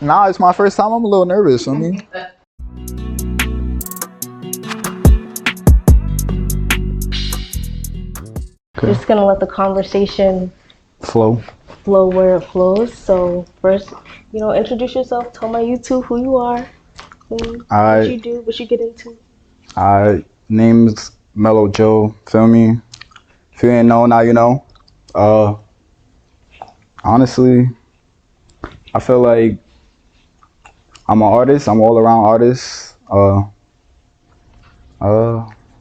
Nah, it's my first time. I'm a little nervous. I mean. Okay. Just gonna let the conversation flow where it flows. So first, introduce yourself. Tell my YouTube who you are, what you do, what you get into. Name's Melo Jo. Feel me? If you ain't know, now you know. Honestly, I feel like I'm an artist. I'm all around artist.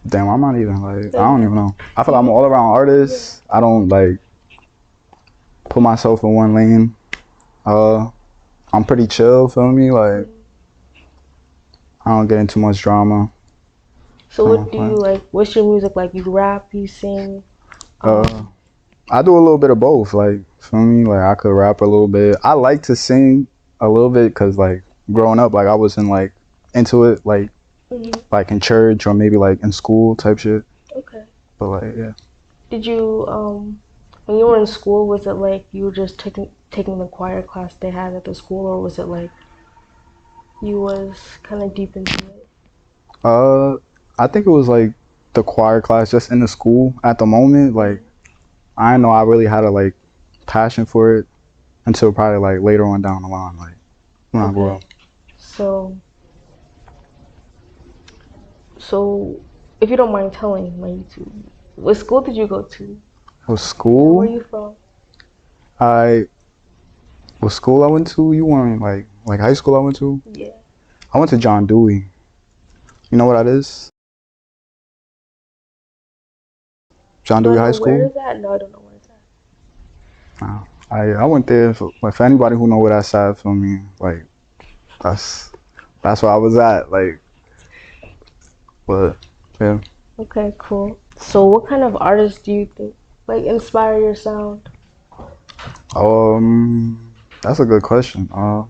Damn, I'm not even like, I don't even know. I feel like I'm an all around artist. I don't like put myself in one lane. I'm pretty chill, feel me? Like, I don't get into much drama. So what do you like? What's your music like? You rap, you sing? I do a little bit of both. Like, feel me? Like, I could rap a little bit. I like to sing a little bit because, like, growing up, like, I wasn't like into it, like in church or maybe like in school type shit. Okay. But like, yeah. Did you when you were in school, was it like you were just taking the choir class they had at the school, or was it like you was kind of deep into it? I think it was like the choir class just in the school at the moment. Like, I didn't know I really had a like passion for it until probably like later on down the line, like when I grew up. So if you don't mind telling my YouTube, what school did you go to? What school? Where are you from? What school I went to? You want like high school I went to? Yeah. I went to John Dewey. You know what that is? John Dewey High School. Where is that? No, I don't know where it's at. I went there for anybody who know where that's at, for me, like that's where I was at, like. But yeah. Okay, cool. So what kind of artists do you think like inspire your sound? That's a good question. I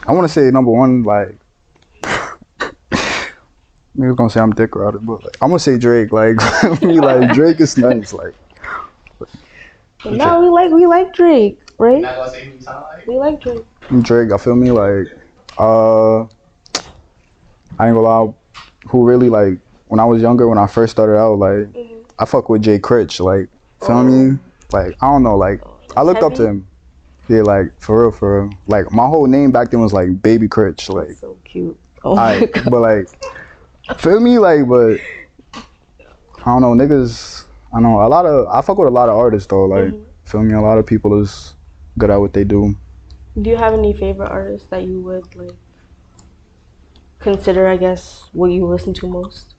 want to say number one, like, maybe I'm gonna say I'm dick routed, but like, I'm gonna say Drake. Like, me, like Drake is nice. Like, no, we like Drake, right? You're not gonna say who you sound like? We like Drake. Drake, I feel me, like, I ain't gonna lie, who really like when I was younger, when I first started out, like, I fuck with Jay Critch, like, feel me, like, I don't know, like, I looked up to him. Yeah, like, for real. Like, my whole name back then was, like, Baby Critch. Like, that's so cute. Oh my God. But, like, feel me? Like, but, I don't know, niggas, I know, I fuck with a lot of artists, though. Like, feel me? A lot of people is good at what they do. Do you have any favorite artists that you would, like, consider, I guess, what you listen to most?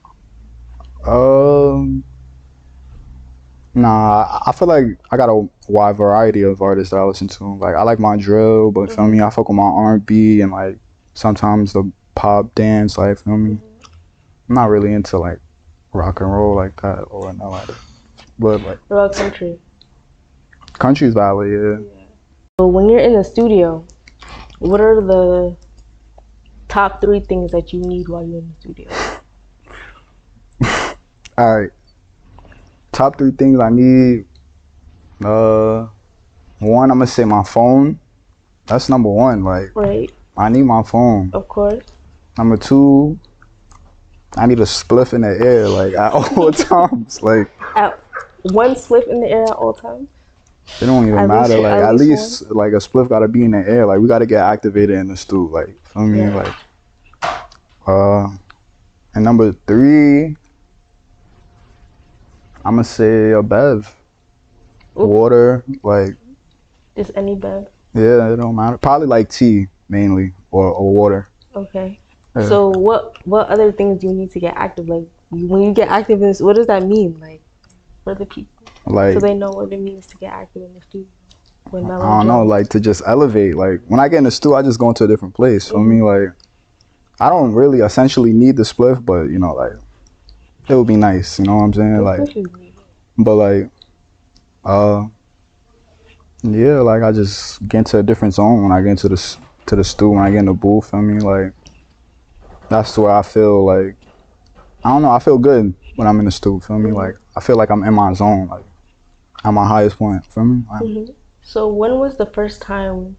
Nah, I feel like I got a wide variety of artists that I listen to. Like, I like my drill, but feel me, I fuck with my R&B and like sometimes the pop dance. Like, feel me, I'm not really into like rock and roll like that or no like that. But like, what about country? Country's valid, yeah. So when you're in the studio, what are the top 3 things that you need while you're in the studio? All right. Top 3 things I need. One, I'm gonna say my phone. That's number one. Like, right. I need my phone. Of course. Number 2, I need a spliff in the air, like at all times. Like, at one spliff in the air at all times. It don't even matter. Like, at least like a spliff gotta be in the air. Like, we gotta get activated in the stew. Like, feel me? Like, and number 3. I'm gonna say a bev. Water, like. Just any bev? Yeah, it don't matter. Probably like tea, mainly, or water. Okay. Yeah. So what other things do you need to get active? Like, when you get active in this, what does that mean? Like, for the people? Like, so they know what it means to get active in the studio. I don't know, like, to just elevate. Like, when I get in the stew, I just go into a different place. For me, like, I don't really essentially need the spliff, but, you know, like, it would be nice, you know what I'm saying? Like, but like, yeah, like, I just get into a different zone when I get into the stew, when I get in the booth, feel me? Like, that's where I feel like, I don't know, I feel good when I'm in the stew, feel me? Like, I feel like I'm in my zone, like, at my highest point, feel me? Like, So when was the first time,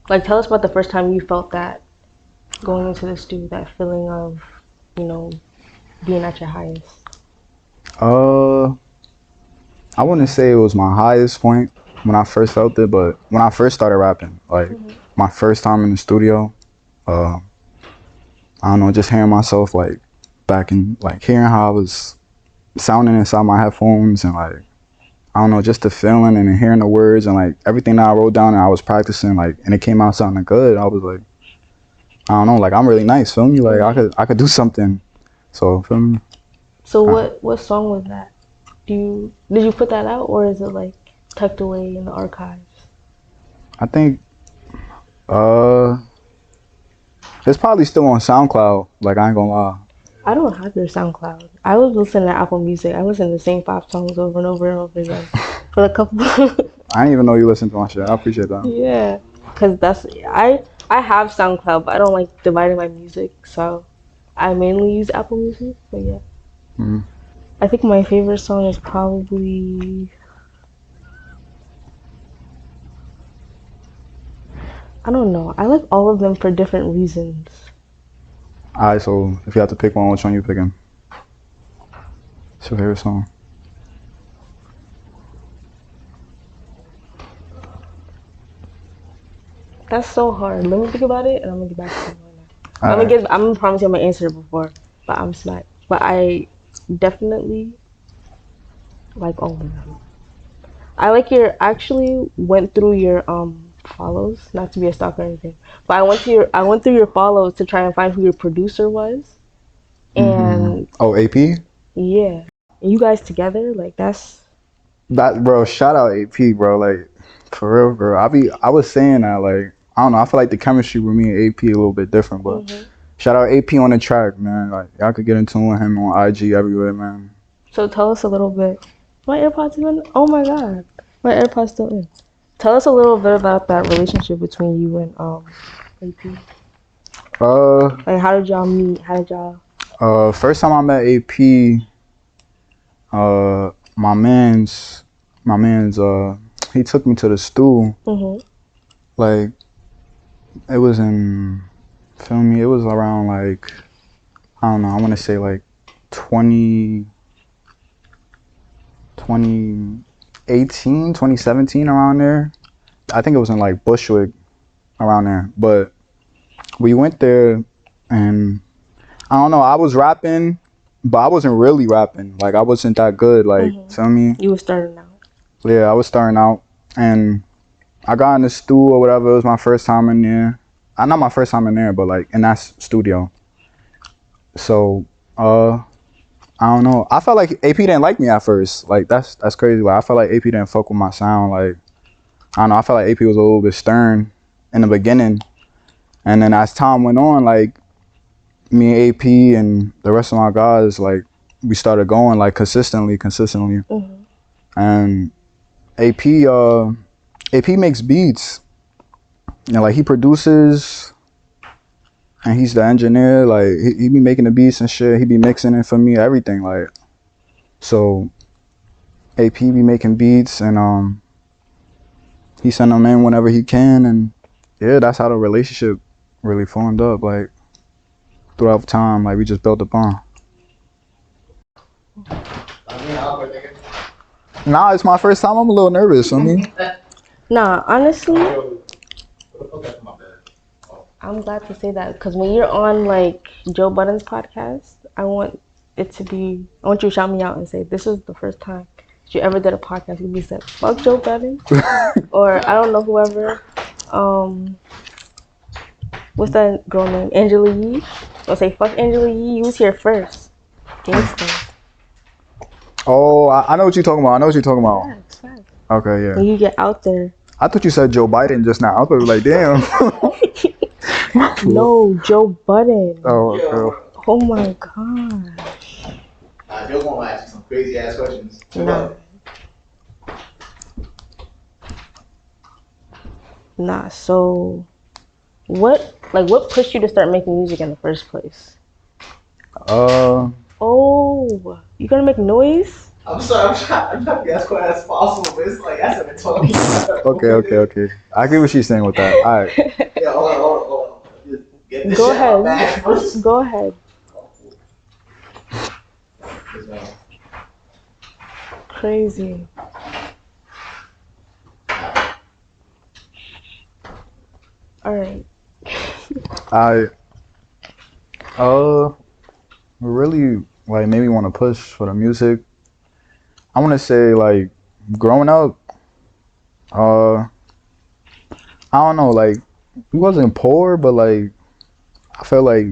like tell us about the first time you felt that going into the studio, that feeling of, you know, being at your highest? I wouldn't say it was my highest point when I first felt it, but when I first started rapping, like my first time in the studio, I don't know, just hearing myself like back in, like hearing how I was sounding inside my headphones and like, I don't know, just the feeling and hearing the words and like everything that I wrote down and I was practicing, like, and it came out sounding good. I was like, I don't know, like I'm really nice, feel me? Like I could do something. So feel me? So what song was that? Did you put that out, or is it like tucked away in the archives? I think it's probably still on SoundCloud. Like I ain't gonna lie. I don't have your SoundCloud. I was listening to Apple Music. I listened to the same 5 songs over and over and over again for a couple. I didn't even know you listened to my shit. I appreciate that. Yeah, cause I have SoundCloud, but I don't like dividing my music, so I mainly use Apple Music. But yeah, I think my favorite song is probably, I don't know. I like all of them for different reasons. Alright, so if you have to pick one, which one you picking? What's your favorite song? That's so hard. Let me think about it, and I'm gonna get back to you right now. Alright. I'm gonna promise you I'm gonna answer it before, but I'm smacked. But I definitely like all of them. I like your actually went through your follows, not to be a stalker or anything, but I went through your follows to try and find who your producer was, and Oh, AP? yeah, and you guys together, like that's That bro, shout out AP, bro. Like for real, bro. I was saying that, like, I don't know, I feel like the chemistry with me and AP a little bit different, but shout out AP on the track, man. Like y'all could get into him on IG everywhere, man. So tell us a little bit. My AirPods even? Oh my god, my AirPods still in. Tell us a little bit about that relationship between you and AP. Like how did y'all meet? How did y'all? First time I met AP, my man's he took me to the stool. Like it was in, feel me, it was around like, I don't know, I want to say like 2018, 2017, around there. I think it was in like Bushwick, around there. But we went there and I don't know, I was rapping, but I wasn't really rapping. Like I wasn't that good, like, feel me? You were starting out. Yeah, I was starting out and I got in the stool or whatever. It was my first time in there. Not my first time in there, but like in that studio. So, I don't know. I felt like AP didn't like me at first. Like that's crazy. Like I felt like AP didn't fuck with my sound. Like I don't know. I felt like AP was a little bit stern in the beginning, and then as time went on, like me and AP and the rest of my guys, like we started going like consistently, and AP makes beats, and like he produces. And he's the engineer, like he be making the beats and shit. He be mixing it for me, everything. Like, so AP be making beats and he send them in whenever he can, and yeah, that's how the relationship really formed up. Like throughout time, like we just built upon. Nah, it's my first time. I'm a little nervous. I mean, Nah, honestly, I'm glad to say that because when you're on like Joe Budden's podcast, I want you to shout me out and say this is the first time that you ever did a podcast. You said fuck Joe Budden, or I don't know whoever. What's that girl name? Angela Yee. I'll say fuck Angela Yee. You was here first. Gangsta. oh, I know what you're talking about. I know what you're talking about. Facts. Okay, yeah. When you get out there. I thought you said Joe Biden just now. I was like, damn. No, Joe Budden. Oh, okay. Oh my gosh. Joe gonna ask you some crazy ass questions. Nah. So, what pushed you to start making music in the first place? Oh, you gonna make noise? I'm sorry, I'm trying to be as quiet as possible, but it's like as I've been talking. Okay. I get what she's saying with that. All right. Yeah, hold on. Just get this Go shit out ahead. back first. Go ahead. Crazy. All right. I really like maybe want to push for the music. I want to say like growing up, I don't know, like we wasn't poor, but like I felt like,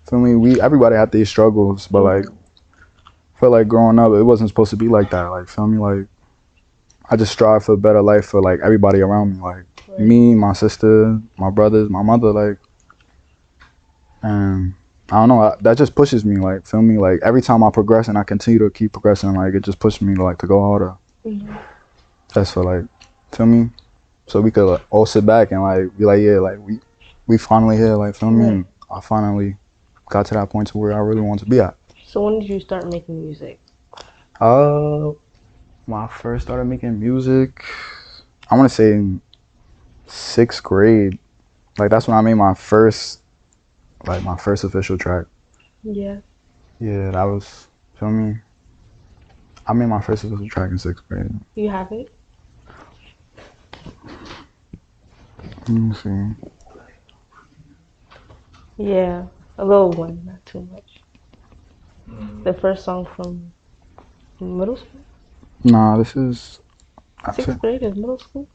feel me, we everybody had these struggles, but like I felt like growing up it wasn't supposed to be like that. Like feel me, like I just strive for a better life for like everybody around me, like me, my sister, my brothers, my mother, like, and I don't know, that just pushes me, like feel me, like every time I progress and I continue to keep progressing, like it just pushes me like to go harder. Just for like, feel me, so we could like, all sit back and like be like, yeah, like we finally here, like feel me, and I finally got to that point to where I really want to be at. So when did you start making music? When I first started making music, I want to say in 6th grade. Like that's when I made my first official track. Yeah. Yeah, that was, feel me, I made my first official track in 6th grade. You have it? Let me see. Yeah. A little one, not too much. The first song from middle school? Nah, this is. Sixth grade is middle school?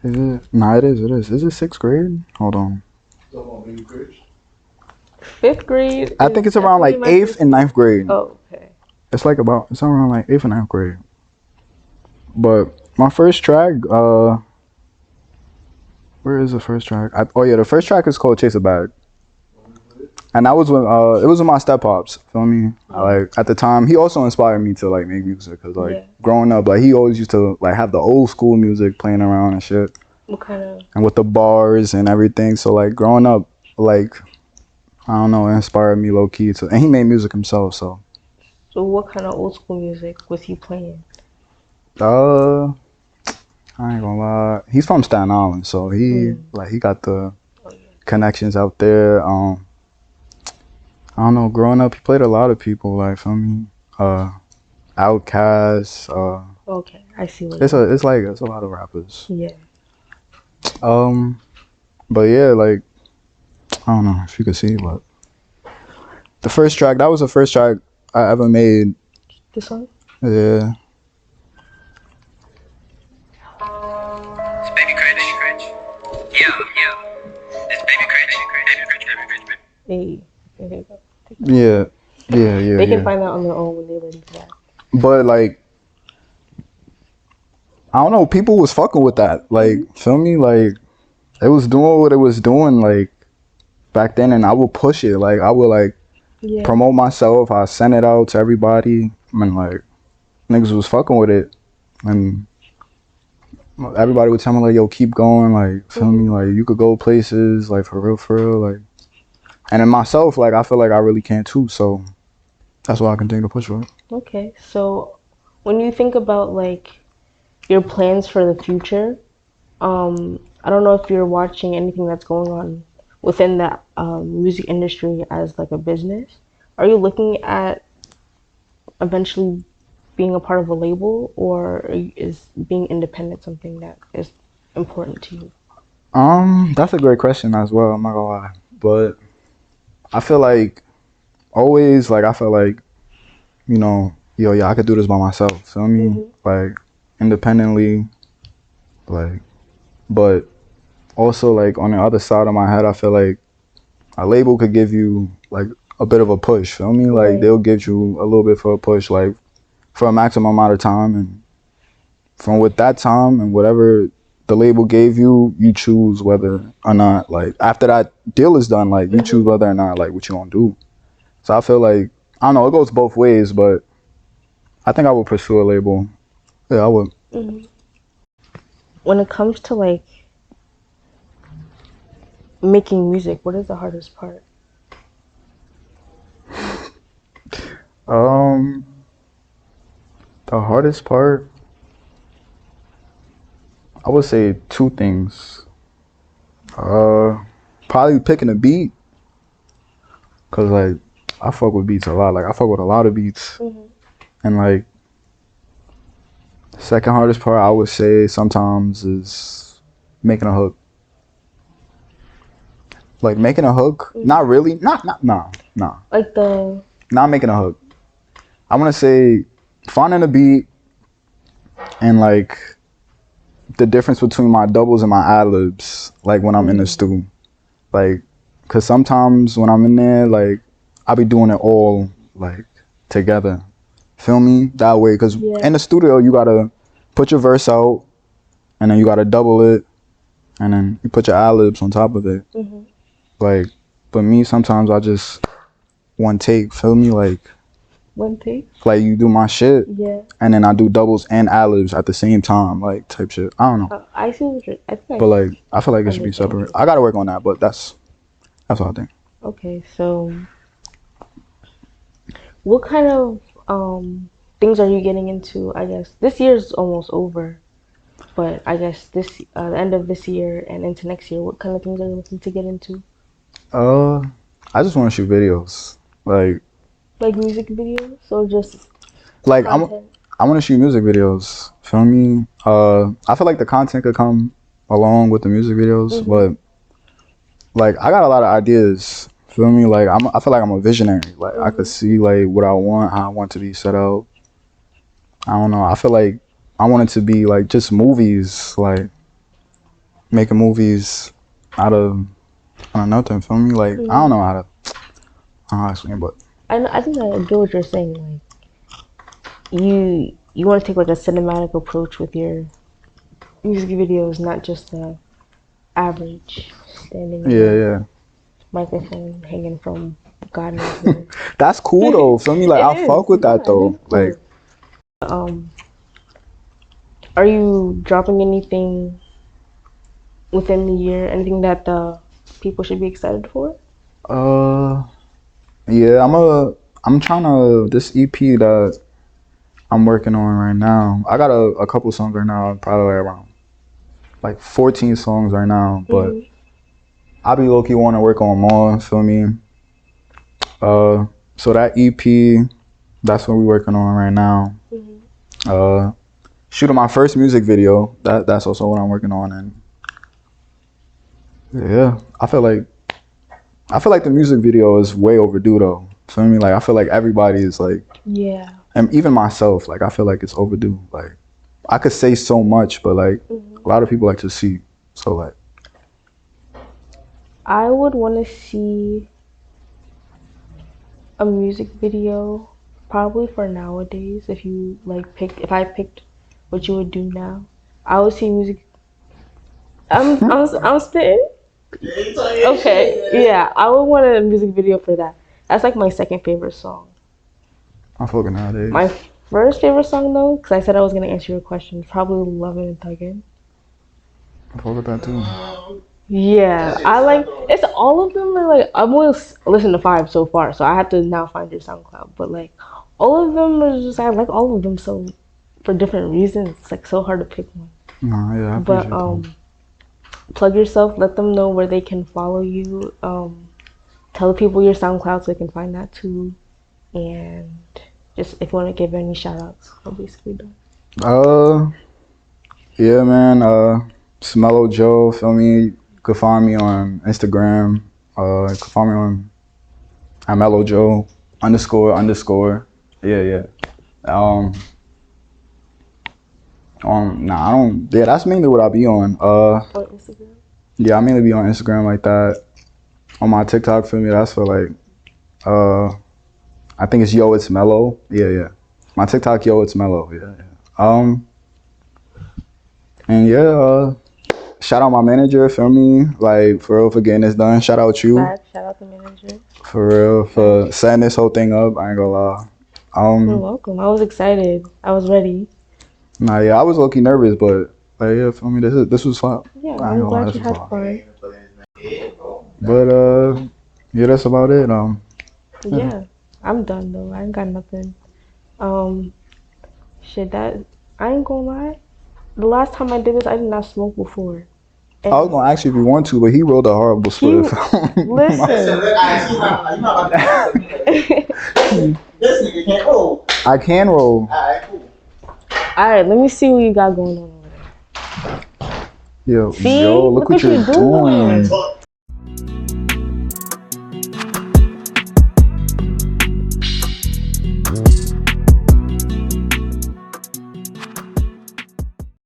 Is it? Nah, it is. It is. Is it 6th grade? Hold on. Fifth grade I think is it's around like definitely 8th and 9th grade. Oh, okay. It's like it's around like 8th and 9th grade. But my first track, where is the first track? Oh yeah, the first track is called Chase a Bag. And that was when it was with my step pops. Feel me? Like at the time, he also inspired me to like make music. Cause like growing up, like he always used to like have the old school music playing around and shit. What kind of? And with the bars and everything. So like growing up, like I don't know, it inspired me low key to. And he made music himself. So what kind of old school music was he playing? I ain't gonna lie. He's from Staten Island, so he got the connections out there. I don't know. Growing up, he played a lot of people. Like, feel me? Outkast. Okay, I see what. It's a lot of rappers. Yeah. But yeah, like I don't know if you could see, but the first track, that was the first track I ever made. This song? Yeah. It's baby cringe. Yeah. It's baby cringe. Hey. Okay. Yeah. They can find that on their own when they listen to that. But like, I don't know, people was fucking with that. Like, feel me? Like, it was doing what it was doing, like, back then, and I would push it. Like, I would, like, promote myself. I sent it out to everybody. I mean, like, niggas was fucking with it. And everybody would tell me, like, yo, keep going. Like, feel me? Like, you could go places, like, for real. Like, and in myself, like, I feel like I really can, too. So, that's why I continue to push for it. Okay. So, when you think about, like, your plans for the future, I don't know if you're watching anything that's going on within the music industry as like a business. Are you looking at eventually being a part of a label, or is being independent something that is important to you? That's a great question as well. I'm not gonna lie, but I feel like always, like I feel like, you know, I could do this by myself. Feel me? Like independently, like, but also like on the other side of my head, I feel like a label could give you like a bit of a push. Feel me? Like they'll give you a little bit for a push, like for a maximum amount of time, and from with that time and whatever the label gave you, you choose whether or not, like after that deal is done, like you choose whether or not like what you gonna do. So I feel like, I don't know, it goes both ways, but I think I would pursue a label. Yeah, I would. When it comes to like making music, what is the hardest part? Um, The hardest part, I would say two things. Probably picking a beat, cause like I fuck with beats a lot. Like I fuck with a lot of beats, and like second hardest part, I would say sometimes is making a hook. Like making a hook, not really, not nah. Like the Not making a hook. I want to say finding a beat and like the difference between my doubles and my ad libs, like when I'm in the stew, like, cause sometimes when I'm in there, like I be doing it all like together. Feel me? That way, cause in the studio you gotta put your verse out, and then you gotta double it, and then you put your ad libs on top of it. Like, but me sometimes I just one take. Feel me? one take. Like you do my shit, Yeah. and then I do doubles and ad libs at the same time, like type shit. I don't know, I see what you're. I think. but like I feel like it should be understand. separate. I gotta work on that, but that's what I think. Okay, so what kind of things are you getting into? I guess this year's almost over, but I guess this the end of this year and into next year, what kind of things are you looking to get into? I just want to shoot videos, Like music videos or just like content? I want to shoot music videos. Feel me? I feel like the content could come along with the music videos, but like I got a lot of ideas. Feel me? Like I feel like I'm a visionary. Like I could see like what I want, how I want to be set up. I don't know. I feel like I want it to be like just movies, like making movies out of nothing. Feel me? Like I don't know how to explain, but I think I get what you're saying. Like you want to take like a cinematic approach with your music videos, not just the average standing in yeah. a microphone hanging from God knows where. That's cool though. Feel me? Like I It fuck is. with that Yeah, it is though. Like cool. Um, are you dropping anything within the year? Anything that the people should be excited for? yeah, I'm trying to this EP that I'm working on right now. I got a couple songs right now, probably around like 14 songs right now, but I be low key want to work on more. Feel me? So that EP, that's what we working on right now. Shooting my first music video. That's also what I'm working on, and yeah, I feel like the music video is way overdue though. Feel me? Like I feel like everybody is like, Yeah. and even myself, like I feel like it's overdue. Like I could say so much, but like a lot of people like to see. So like, I would want to see a music video probably for nowadays. If you like if I picked what you would do now, I would see music. I'm spitting. Okay, yeah, I would want a music video for that. That's like my second favorite song. I'm fucking nowadays. My first favorite song though, because I said I was gonna answer your question, probably "Lovin' and Thuggin'." I fuck with that too. Yeah, I like it's all of them are like I've only listened to 5 so far, so I have to now find your SoundCloud. But like all of them are just I like all of them so for different reasons. It's like so hard to pick one. No, yeah, I But appreciate that. plug yourself, let them know where they can follow you. Tell people your SoundCloud so they can find that too. And just if you want to give any shout outs, we're basically done. Yeah, man. It's Melo Jo. Feel me? You could find me on Instagram. You could find me on Melo Jo __. Yeah. Nah, I don't. Yeah, that's mainly what I be on. On Instagram. Yeah, I mainly be on Instagram like that. On my TikTok, feel me? That's for like, I think it's Yo It's Melo. Yeah. My TikTok, Yo It's Melo. Yeah. And yeah, shout out my manager, feel me? Like for real for getting this done. Shout out you. Shout out the manager. For real for setting this whole thing up. I ain't gonna lie. You're welcome. I was excited. I was ready. Nah, yeah, I was low key nervous, but like, yeah, feel me? This was fun. Yeah, I ain't I'm gonna lie, glad this you was had fun. fun. But yeah, that's about it. Yeah, I'm done though. I ain't got nothing. Shit, that I ain't gonna lie. The last time I did this, I did not smoke before. I was gonna ask you if you want to, but he rolled a horrible spliff. Listen. You not about to this nigga can't roll. I can roll. Alright, cool. Alright, let me see what you got going on over there. Yo, See? yo, look what you're doing. Talk